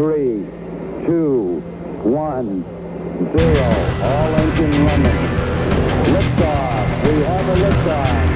3, 2, 1, 0. All engine running. Liftoff. We have a liftoff.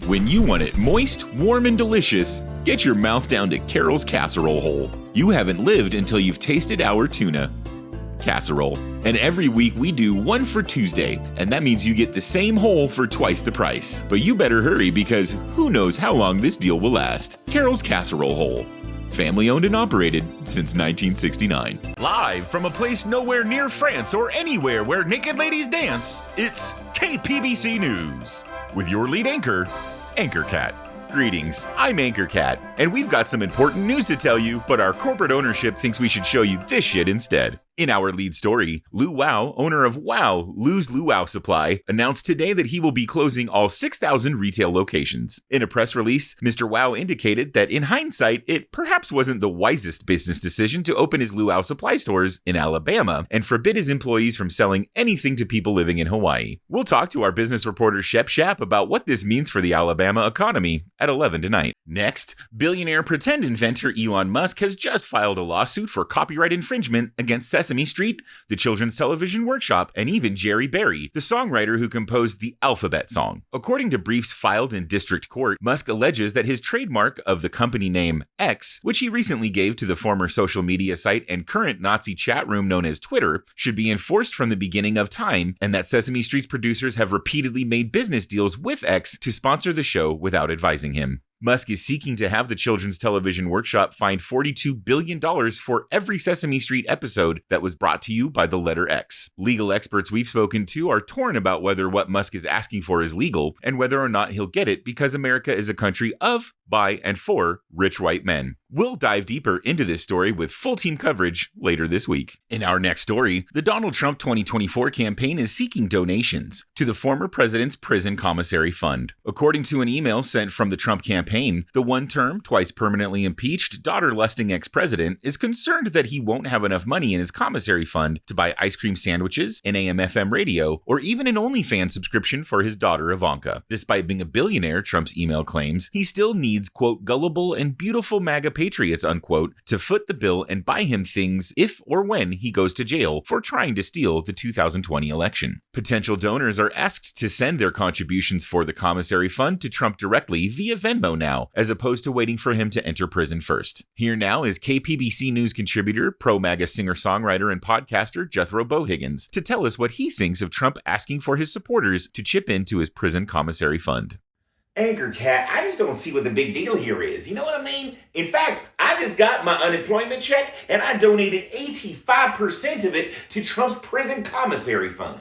When you want it moist, warm, and delicious, get your mouth down to Carol's Casserole Hole. You haven't lived until you've tasted our tuna casserole. And every week we do one for Tuesday, and that means you get the same hole for twice the price. But you better hurry because who knows how long this deal will last. Carol's Casserole Hole. Family owned and operated since 1969. Live from a place nowhere near France or anywhere where naked ladies dance, it's KPBC News with your lead anchor, Anchor Cat. Greetings, I'm Anchor Cat, and we've got some important news to tell you, but our corporate ownership thinks we should show you this shit instead. In our lead story, Lou Wow, owner of Wow, Lou's Luau Supply, announced today that he will be closing all 6,000 retail locations. In a press release, Mr. Wow indicated that in hindsight, it perhaps wasn't the wisest business decision to open his Luau Supply stores in Alabama and forbid his employees from selling anything to people living in Hawaii. We'll talk to our business reporter Shep Shap about what this means for the Alabama economy at 11 tonight. Next, billionaire pretend inventor Elon Musk has just filed a lawsuit for copyright infringement against Sesame Street, the Children's Television Workshop, and even Jerry Berry, the songwriter who composed the Alphabet Song. According to briefs filed in district court, Musk alleges that his trademark of the company name X, which he recently gave to the former social media site and current Nazi chat room known as Twitter, should be enforced from the beginning of time, and that Sesame Street's producers have repeatedly made business deals with X to sponsor the show without advising him. Musk is seeking to have the Children's Television Workshop fined $42 billion for every Sesame Street episode that was brought to you by the letter X. Legal experts we've spoken to are torn about whether what Musk is asking for is legal and whether or not he'll get it because America is a country of, by, and for rich white men. We'll dive deeper into this story with full team coverage later this week. In our next story, the Donald Trump 2024 campaign is seeking donations to the former president's prison commissary fund. According to an email sent from the Trump campaign, the one-term, twice permanently impeached, daughter-lusting ex-president is concerned that he won't have enough money in his commissary fund to buy ice cream sandwiches, an AM/FM radio, or even an OnlyFans subscription for his daughter Ivanka. Despite being a billionaire, Trump's email claims, he still needs, quote, gullible and beautiful MAGA patriots, unquote, to foot the bill and buy him things if or when he goes to jail for trying to steal the 2020 election. Potential donors are asked to send their contributions for the commissary fund to Trump directly via Venmo now, as opposed to waiting for him to enter prison first. Here now is KPBC News contributor, pro-MAGA singer-songwriter, and podcaster Jethro Bohiggins to tell us what he thinks of Trump asking for his supporters to chip into his prison commissary fund. Anchor Cat, I just don't see what the big deal here is. You know what I mean? In fact, I just got my unemployment check and I donated 85% of it to Trump's prison commissary fund.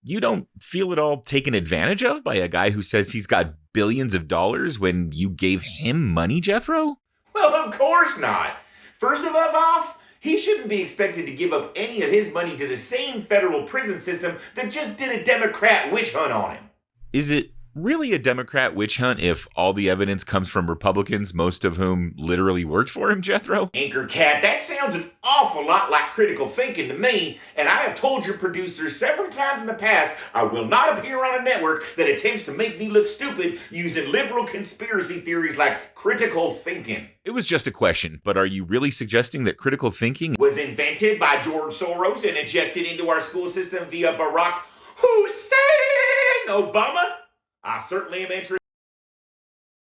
You don't feel at all taken advantage of by a guy who says he's got billions of dollars when you gave him money, Jethro? Well, of course not. First of all, he shouldn't be expected to give up any of his money to the same federal prison system that just did a Democrat witch hunt on him. Is it really a Democrat witch hunt if all the evidence comes from Republicans, most of whom literally worked for him, Jethro? Anchor Cat, that sounds an awful lot like critical thinking to me, and I have told your producers several times in the past I will not appear on a network that attempts to make me look stupid using liberal conspiracy theories like critical thinking. It was just a question, but are you really suggesting that critical thinking was invented by George Soros and injected into our school system via Barack Hussein Obama? I certainly am interested.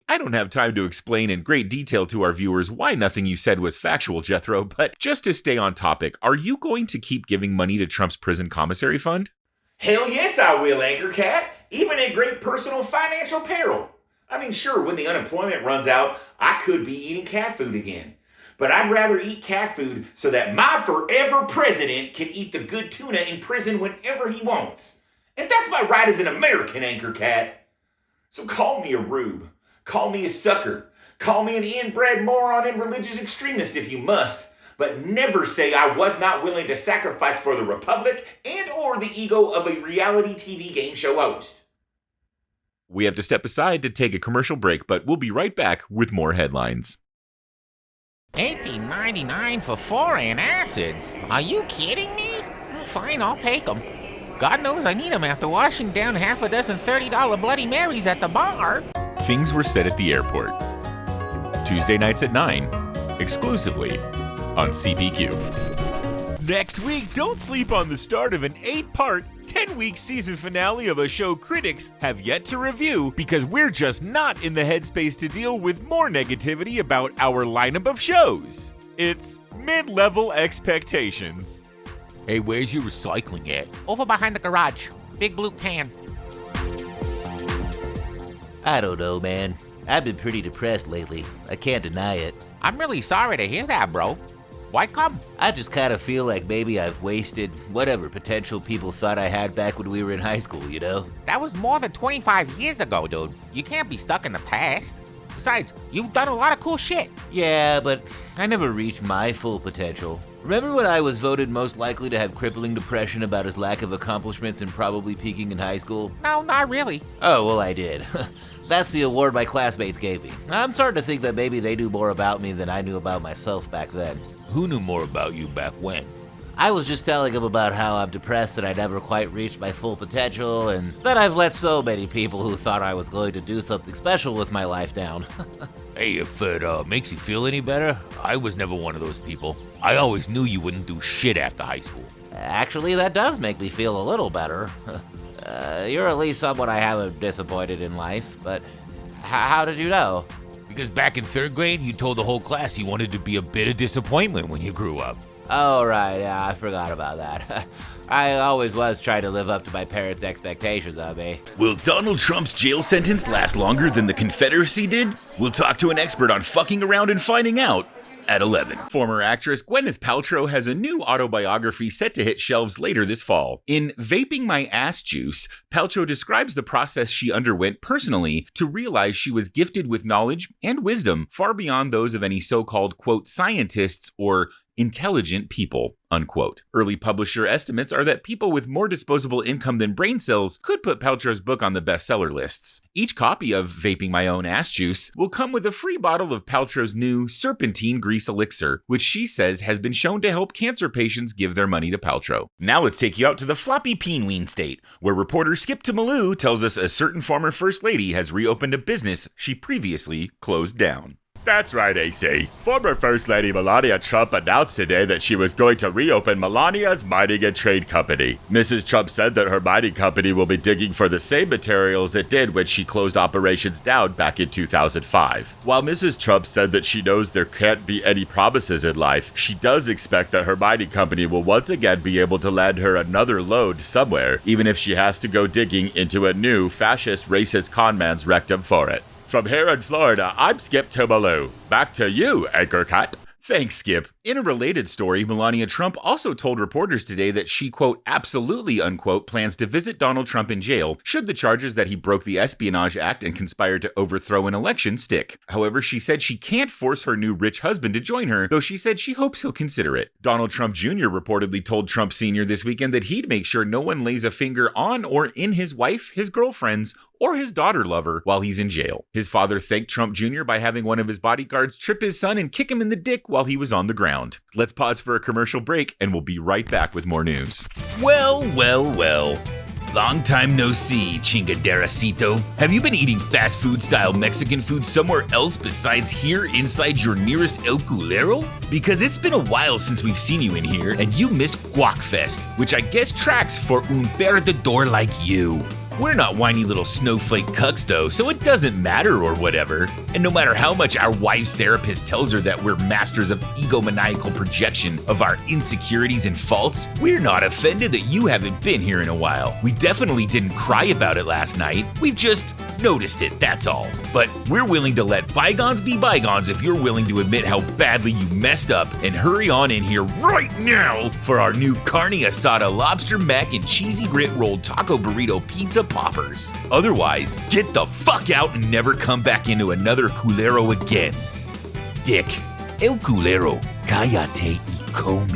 I don't have time to explain in great detail to our viewers why nothing you said was factual, Jethro, but just to stay on topic, are you going to keep giving money to Trump's prison commissary fund? Hell yes, I will, Anchor Cat, even at great personal financial peril. I mean, sure, when the unemployment runs out, I could be eating cat food again. But I'd rather eat cat food so that my forever president can eat the good tuna in prison whenever he wants. And that's my right as an American, Anchor Cat. So call me a rube. Call me a sucker. Call me an inbred moron and religious extremist if you must. But never say I was not willing to sacrifice for the Republic and or the ego of a reality TV game show host. We have to step aside to take a commercial break, but we'll be right back with more headlines. $18.99 for 4 antacids? Are you kidding me? Fine, I'll take them. God knows I need them after washing down half a dozen $30 Bloody Marys at the bar. Things were said at the airport. Tuesday nights at 9, exclusively on CPQ. Next week, don't sleep on the start of an 8-part, 10-week season finale of a show critics have yet to review because we're just not in the headspace to deal with more negativity about our lineup of shows. It's Mid-Level Expectations. Hey, where's your recycling at? Over behind the garage. Big blue can. I don't know, man. I've been pretty depressed lately. I can't deny it. I'm really sorry to hear that, bro. Why come? I just kind of feel like maybe I've wasted whatever potential people thought I had back when we were in high school, you know? That was more than 25 years ago, dude. You can't be stuck in the past. Besides, you've done a lot of cool shit. Yeah, but I never reached my full potential. Remember when I was voted most likely to have crippling depression about his lack of accomplishments and probably peaking in high school? No, not really. Oh, well, I did. That's the award my classmates gave me. I'm starting to think that maybe they knew more about me than I knew about myself back then. Who knew more about you back when? I was just telling them about how I'm depressed that I never quite reached my full potential, and that I've let so many people who thought I was going to do something special with my life down. Hey, if it makes you feel any better, I was never one of those people. I always knew you wouldn't do shit after high school. Actually, that does make me feel a little better. You're at least someone I haven't disappointed in life, but how did you know? Because back in 3rd grade, you told the whole class you wanted to be a bit of disappointment when you grew up. Oh, right, yeah, I forgot about that. I always was trying to live up to my parents' expectations of me. Will Donald Trump's jail sentence last longer than the Confederacy did? We'll talk to an expert on fucking around and finding out at 11. Former actress Gwyneth Paltrow has a new autobiography set to hit shelves later this fall. In Vaping My Ass Juice, Paltrow describes the process she underwent personally to realize she was gifted with knowledge and wisdom far beyond those of any so-called, quote, scientists or intelligent people, unquote. Early publisher estimates are that people with more disposable income than brain cells could put Paltrow's book on the bestseller lists. Each copy of Vaping My Own Ass Juice will come with a free bottle of Paltrow's new Serpentine Grease Elixir, which she says has been shown to help cancer patients give their money to Paltrow. Now let's take you out to the floppy peenween state, where reporter Skip to Malou tells us a certain former first lady has reopened a business she previously closed down. That's right, AC. Former First Lady Melania Trump announced today that she was going to reopen Melania's Mining and Trade Company. Mrs. Trump said that her mining company will be digging for the same materials it did when she closed operations down back in 2005. While Mrs. Trump said that she knows there can't be any promises in life, she does expect that her mining company will once again be able to land her another load somewhere, even if she has to go digging into a new fascist racist conman's rectum for it. From here in Florida, I'm Skip to Malou. Back to you, Anchor Cat. Thanks, Skip. In a related story, Melania Trump also told reporters today that she, quote, absolutely, unquote, plans to visit Donald Trump in jail should the charges that he broke the Espionage Act and conspired to overthrow an election stick. However, she said she can't force her new rich husband to join her, though she said she hopes he'll consider it. Donald Trump Jr. reportedly told Trump Sr. this weekend that he'd make sure no one lays a finger on or in his wife, his girlfriends, or his daughter lover while he's in jail. His father thanked Trump Jr. by having one of his bodyguards trip his son and kick him in the dick while he was on the ground. Let's pause for a commercial break and we'll be right back with more news. Well. Long time no see, chingaderacito. Have you been eating fast food style Mexican food somewhere else besides here inside your nearest El Culero? Because it's been a while since we've seen you in here and you missed Guac Fest, which I guess tracks for un perdedor like you. We're not whiny little snowflake cucks though, so it doesn't matter or whatever. And no matter how much our wife's therapist tells her that we're masters of egomaniacal projection of our insecurities and faults, we're not offended that you haven't been here in a while. We definitely didn't cry about it last night. We've just noticed it, that's all. But we're willing to let bygones be bygones if you're willing to admit how badly you messed up and hurry on in here right now for our new carne asada lobster mac and cheesy grit rolled taco burrito pizza poppers. Otherwise, get the fuck out and never come back into another culero again. Dick. El culero. Cállate y come.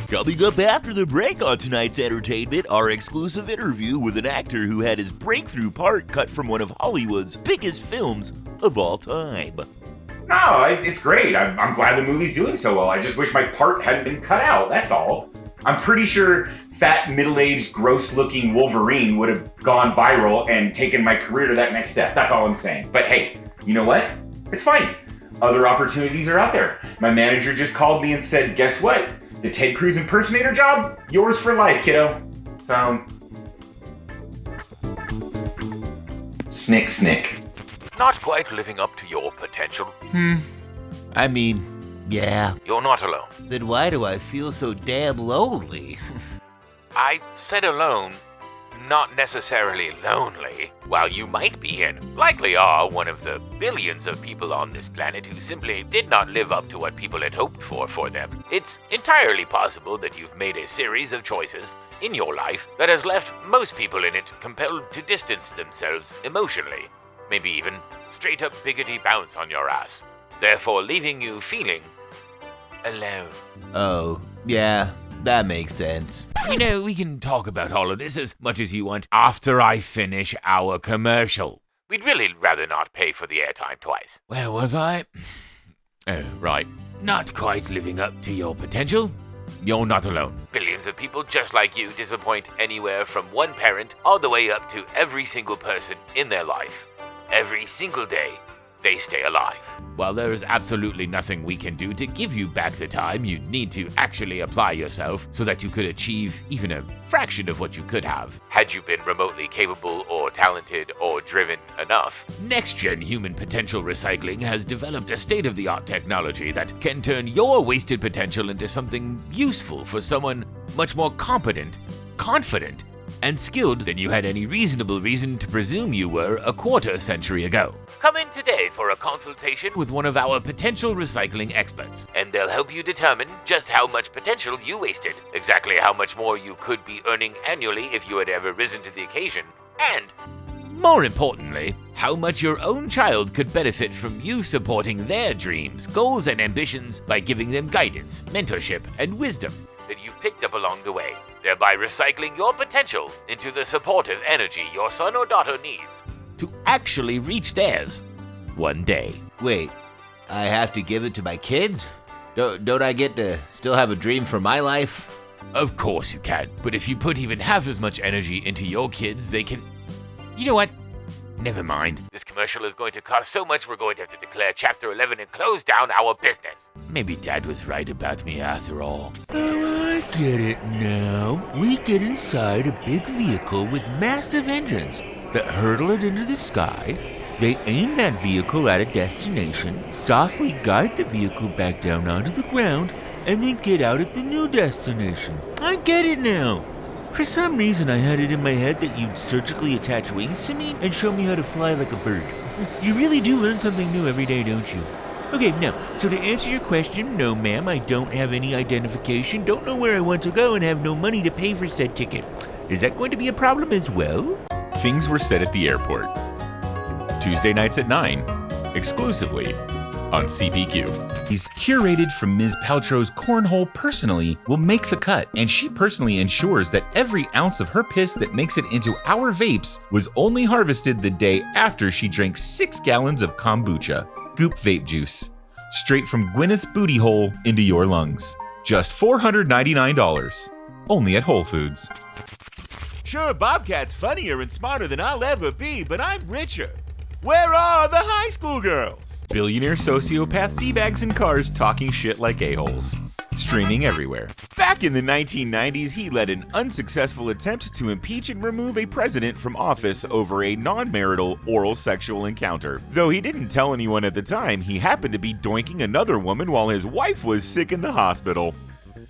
Coming up after the break on tonight's entertainment, our exclusive interview with an actor who had his breakthrough part cut from one of Hollywood's biggest films of all time. No, it's great. I'm glad the movie's doing so well. I just wish my part hadn't been cut out, that's all. I'm pretty sure fat, middle-aged, gross-looking Wolverine would have gone viral and taken my career to that next step. That's all I'm saying. But hey, you know what? It's fine. Other opportunities are out there. My manager just called me and said, guess what? The Ted Cruz impersonator job? Yours for life, kiddo. So... Snick, snick. Not quite living up to your potential. I mean, yeah. You're not alone. Then why do I feel so damn lonely? I said alone, not necessarily lonely. While you might be and likely are one of the billions of people on this planet who simply did not live up to what people had hoped for them, it's entirely possible that you've made a series of choices in your life that has left most people in it compelled to distance themselves emotionally. Maybe even straight up biggity bounce on your ass. Therefore leaving you feeling alone. Oh, yeah, that makes sense. You know, we can talk about all of this as much as you want after I finish our commercial. We'd really rather not pay for the airtime twice. Where was I? Oh, right. Not quite living up to your potential? You're not alone. Billions of people just like you disappoint anywhere from one parent all the way up to every single person in their life. Every single day, they stay alive. While there is absolutely nothing we can do to give you back the time you need to actually apply yourself so that you could achieve even a fraction of what you could have, had you been remotely capable or talented or driven enough. Next-gen human potential recycling has developed a state-of-the-art technology that can turn your wasted potential into something useful for someone much more competent, confident, and skilled than you had any reasonable reason to presume you were a quarter century ago. Come in today for a consultation With one of our potential recycling experts. and they'll help you determine just how much potential you wasted, exactly how much more you could be earning annually if you had ever risen to the occasion, and More importantly, how much your own child could benefit from you supporting their dreams, goals, and ambitions by giving them guidance, mentorship, and wisdom that you've picked up along the way, thereby recycling your potential into the supportive energy your son or daughter needs. to actually reach theirs one day. Wait, I have to give it to my kids? Don't I get to still have a dream for my life? Of course you can, but if you put even half as much energy into your kids, they can... You know what? Never mind. This commercial is going to cost so much we're going to have to declare Chapter 11 and close down our business. Maybe Dad was right about me after all. Oh, I get it now. We get inside a big vehicle with massive engines that hurtle it into the sky. They aim that vehicle at a destination, softly guide the vehicle back down onto the ground, and then get out at the new destination. I get it now. For some reason, I had it in my head that you'd surgically attach wings to me and show me how to fly like a bird. You really do learn something new every day, don't you? Okay, now, so to answer your question, no ma'am, I don't have any identification, don't know where I want to go, and have no money to pay for said ticket. Is that going to be a problem as well? Things were said at the airport. Tuesday nights at 9, exclusively on CPQ. He's curated from Ms. Paltrow's cornhole personally will make the cut, and she personally ensures that every ounce of her piss that makes it into our vapes was only harvested the day after she drank 6 gallons of kombucha, goop vape juice, straight from Gwyneth's booty hole into your lungs. Just $499, only at Whole Foods. Sure, Bobcat's funnier and smarter than I'll ever be, but I'm richer. Where are the high school girls? Billionaire sociopath D-bags in cars talking shit like a-holes. streaming everywhere. Back in the 1990s, he led an unsuccessful attempt to impeach and remove a president from office over a non-marital oral sexual encounter. Though he didn't tell anyone at the time, he happened to be doinking another woman while his wife was sick in the hospital.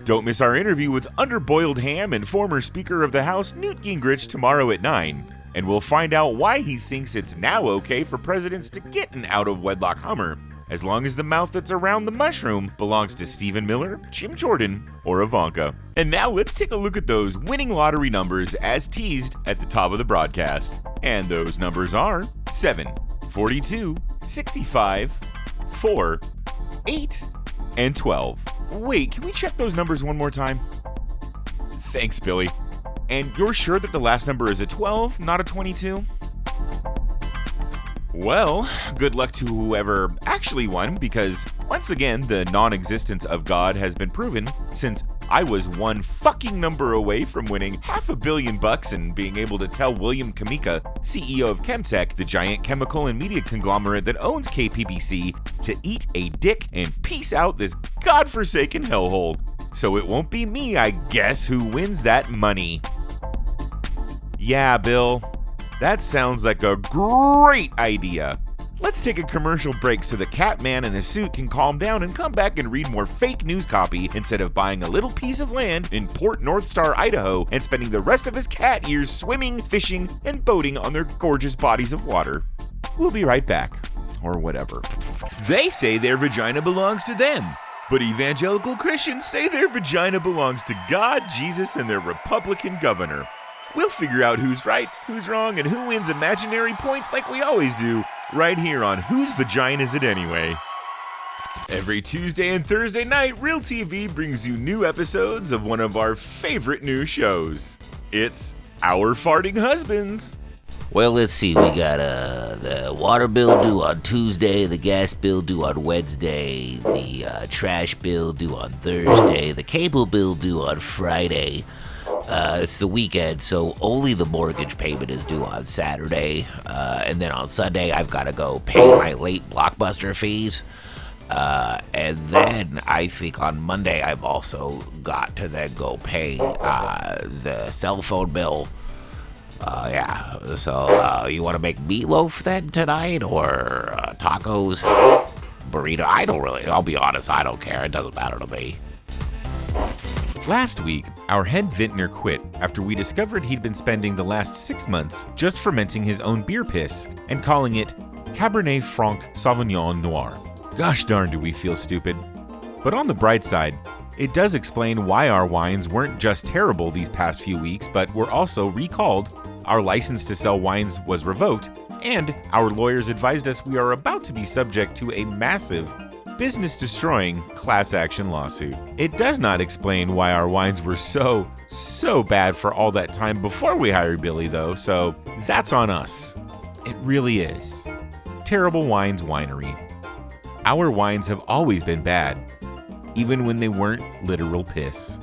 Don't miss our interview with underboiled ham and former Speaker of the House Newt Gingrich tomorrow at 9. And we'll find out why he thinks it's now okay for presidents to get an out-of-wedlock Hummer, as long as the mouth that's around the mushroom belongs to Stephen Miller, Jim Jordan, or Ivanka. And now let's take a look at those winning lottery numbers as teased at the top of the broadcast. And those numbers are 7, 42, 65, 4, 8, and 12. Wait, can we check those numbers one more time? Thanks, Billy. And you're sure that the last number is a 12, not a 22? Well, good luck to whoever actually won, because once again, the non-existence of God has been proven, since I was one fucking number away from winning $500 million and being able to tell William Kamika, CEO of Chemtech, the giant chemical and media conglomerate that owns KPBC, to eat a dick and peace out this godforsaken hellhole. So it won't be me, I guess, who wins that money. Yeah, Bill, that sounds like a great idea. Let's take a commercial break so the cat man in a suit can calm down and come back and read more fake news copy instead of buying a little piece of land in Port North Star, Idaho, and spending the rest of his cat years swimming, fishing, and boating on their gorgeous bodies of water. We'll be right back, or whatever. They say their vagina belongs to them, but evangelical Christians say their vagina belongs to God, Jesus, and their Republican governor. We'll figure out who's right, who's wrong, and who wins imaginary points like we always do, right here on Whose Vagina Is It Anyway? Every Tuesday and Thursday night, Real TV brings you new episodes of one of our favorite new shows. It's Our Farting Husbands. Well, let's see. We got the water bill due on Tuesday, the gas bill due on Wednesday, the trash bill due on Thursday, the cable bill due on Friday. It's the weekend, so only the mortgage payment is due on Saturday. And then on Sunday, I've got to go pay my late Blockbuster fees. And then I think on Monday, I've also got to then go pay the cell phone bill. So you want to make meatloaf then tonight, or tacos, burrito? I'll be honest, I don't care. It doesn't matter to me. Last week, our head vintner quit after we discovered he'd been spending the last 6 months just fermenting his own beer piss and calling it Cabernet Franc Sauvignon Noir. Gosh darn, do we feel stupid. But on the bright side, it does explain why our wines weren't just terrible these past few weeks, but were also recalled, our license to sell wines was revoked, and our lawyers advised us we are about to be subject to a massive, business-destroying class action lawsuit. It does not explain why our wines were so bad for all that time before we hired Billy, though, so that's on us. It really is. Terrible Wines Winery. Our wines have always been bad, even when they weren't literal piss.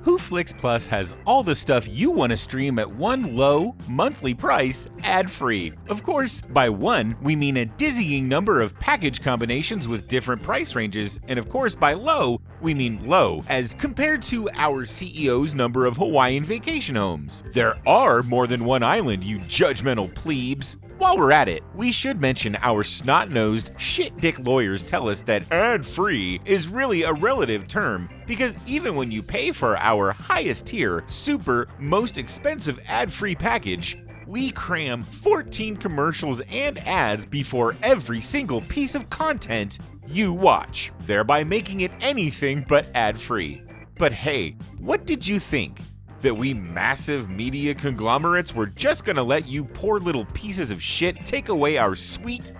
WhoFlix Plus has all the stuff you want to stream at one low, monthly price, ad-free. Of course, by one, we mean a dizzying number of package combinations with different price ranges, and of course by low, we mean low, as compared to our CEO's number of Hawaiian vacation homes. There are more than one island, you judgmental plebes. While we're at it, we should mention our snot-nosed, shit-dick lawyers tell us that ad-free is really a relative term, because even when you pay for our highest tier, super, most expensive ad-free package, we cram 14 commercials and ads before every single piece of content you watch, thereby making it anything but ad-free. But hey, what did you think? That we massive media conglomerates were just gonna let you poor little pieces of shit take away our sweet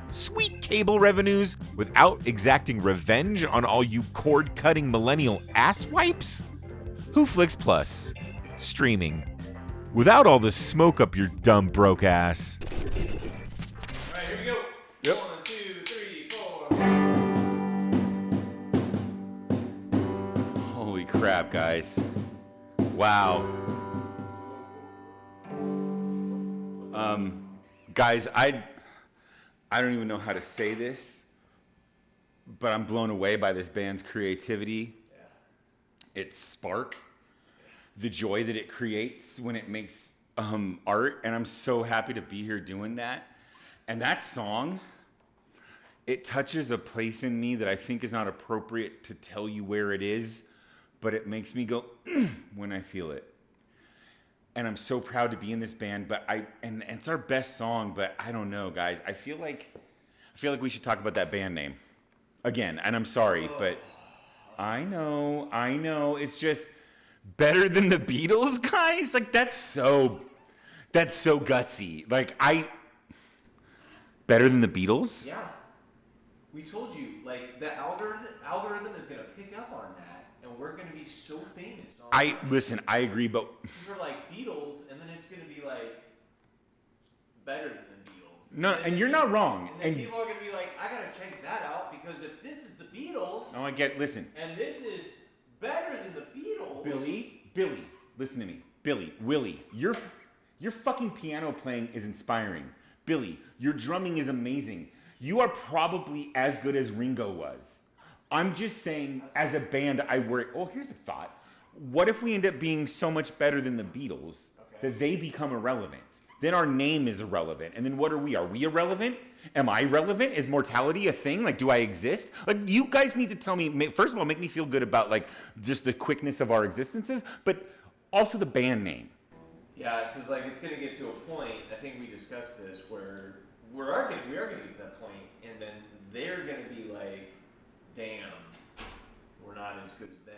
cable revenues without exacting revenge on all you cord-cutting millennial asswipes? WhoFlix Plus. Streaming. Without all the smoke up your dumb broke ass. Alright, here we go. Yep. 1, 2, 3, 4. Holy crap, guys. Wow. Guys, I don't even know how to say this, but I'm blown away by this band's creativity its spark, the joy that it creates when it makes art, and I'm so happy to be here doing that. And that song, it touches a place in me that I think is not appropriate to tell you where it is, but it makes me go when I feel it. And I'm so proud to be in this band, and it's our best song, but I don't know, guys. I feel like we should talk about that band name again, and I'm sorry, but I know, it's just better than the Beatles, guys. Like that's so gutsy. Like better than the Beatles? Yeah. We told you, like the algorithm is gonna pick up on that, and we're gonna be so famous. Listen, I agree, but we're like Beatles, and then it's gonna be like better than Beatles. No, and you're not wrong. And people are gonna be like, I gotta check that out because if this is the Beatles, listen. And this is better than the Beatles. Billy, listen to me. Willie, your fucking piano playing is inspiring. Billy, your drumming is amazing. You are probably as good as Ringo was. I'm just saying, as a band, I worry. Oh, here's a thought. What if we end up being so much better than the Beatles that they become irrelevant? Then our name is irrelevant. And then what are we? Are we irrelevant? Am I relevant? Is mortality a thing? Like, do I exist? Like, you guys need to tell me, first of all, make me feel good about, like, just the quickness of our existences, but also the band name. Yeah, because, like, it's going to get to a point, I think we discussed this, where we are going to get to that point, and then they're going to be like, damn, we're not as good as them.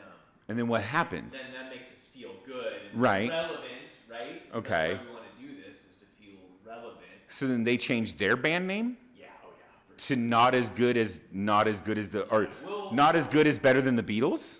And then what happens? Then that makes us feel good and right. relevant, right? Okay. That's why we want to do this, is to feel relevant. So then they changed their band name? Yeah, to sure. Not as good as not as good as better than the Beatles?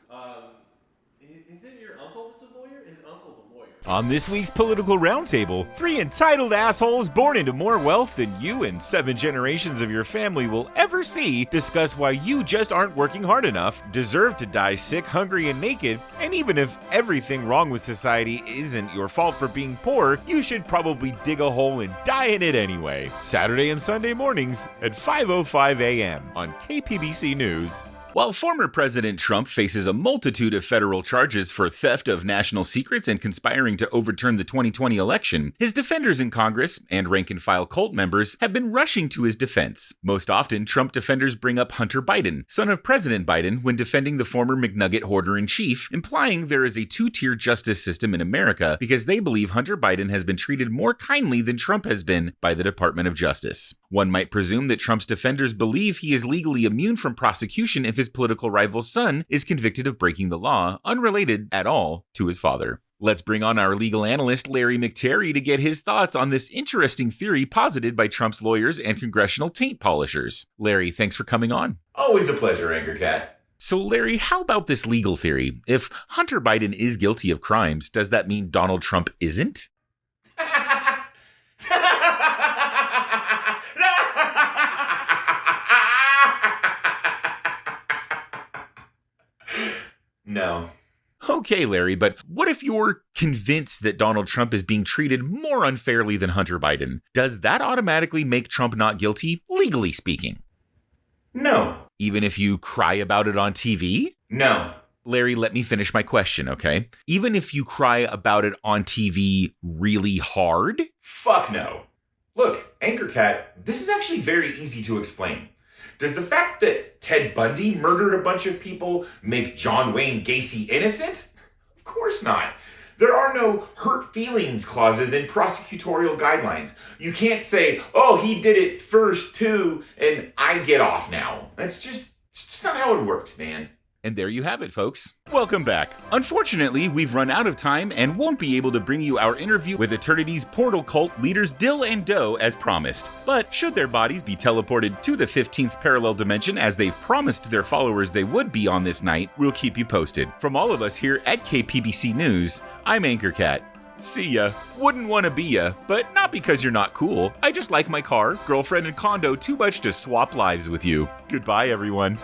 Isn't your uncle that's a lawyer? His uncle's a lawyer. On this week's Political Roundtable, 3 entitled assholes born into more wealth than you and 7 generations of your family will ever see discuss why you just aren't working hard enough, deserve to die sick, hungry, and naked, and even if everything wrong with society isn't your fault for being poor, you should probably dig a hole and die in it anyway. Saturday and Sunday mornings at 5:05 a.m. on KPBC News. While former President Trump faces a multitude of federal charges for theft of national secrets and conspiring to overturn the 2020 election, his defenders in Congress and rank-and-file cult members have been rushing to his defense. Most often, Trump defenders bring up Hunter Biden, son of President Biden, when defending the former McNugget hoarder-in-chief, implying there is a two-tier justice system in America because they believe Hunter Biden has been treated more kindly than Trump has been by the Department of Justice. One might presume that Trump's defenders believe he is legally immune from prosecution if his political rival's son is convicted of breaking the law, unrelated at all to his father. Let's bring on our legal analyst, Larry McTerry, to get his thoughts on this interesting theory posited by Trump's lawyers and congressional taint polishers. Larry, thanks for coming on. Always a pleasure, Anchor Cat. So, Larry, how about this legal theory? If Hunter Biden is guilty of crimes, does that mean Donald Trump isn't? No. Okay, Larry, but what if you're convinced that Donald Trump is being treated more unfairly than Hunter Biden? Does that automatically make Trump not guilty, legally speaking? No. Even if you cry about it on TV? No. Larry, let me finish my question, okay? Even if you cry about it on TV really hard? Fuck no. Look, Anchor Cat, this is actually very easy to explain. Does the fact that Ted Bundy murdered a bunch of people make John Wayne Gacy innocent? Of course not. There are no hurt feelings clauses in prosecutorial guidelines. You can't say, oh, he did it first too, and I get off now. It's just not how it works, man. And there you have it, folks. Welcome back. Unfortunately, we've run out of time and won't be able to bring you our interview with Eternity's portal cult leaders Dill and Doe as promised. But should their bodies be teleported to the 15th parallel dimension as they've promised their followers they would be on this night, we'll keep you posted. From all of us here at KPBC News, I'm Anchor Cat. See ya. Wouldn't want to be ya, but not because you're not cool. I just like my car, girlfriend, and condo too much to swap lives with you. Goodbye, everyone.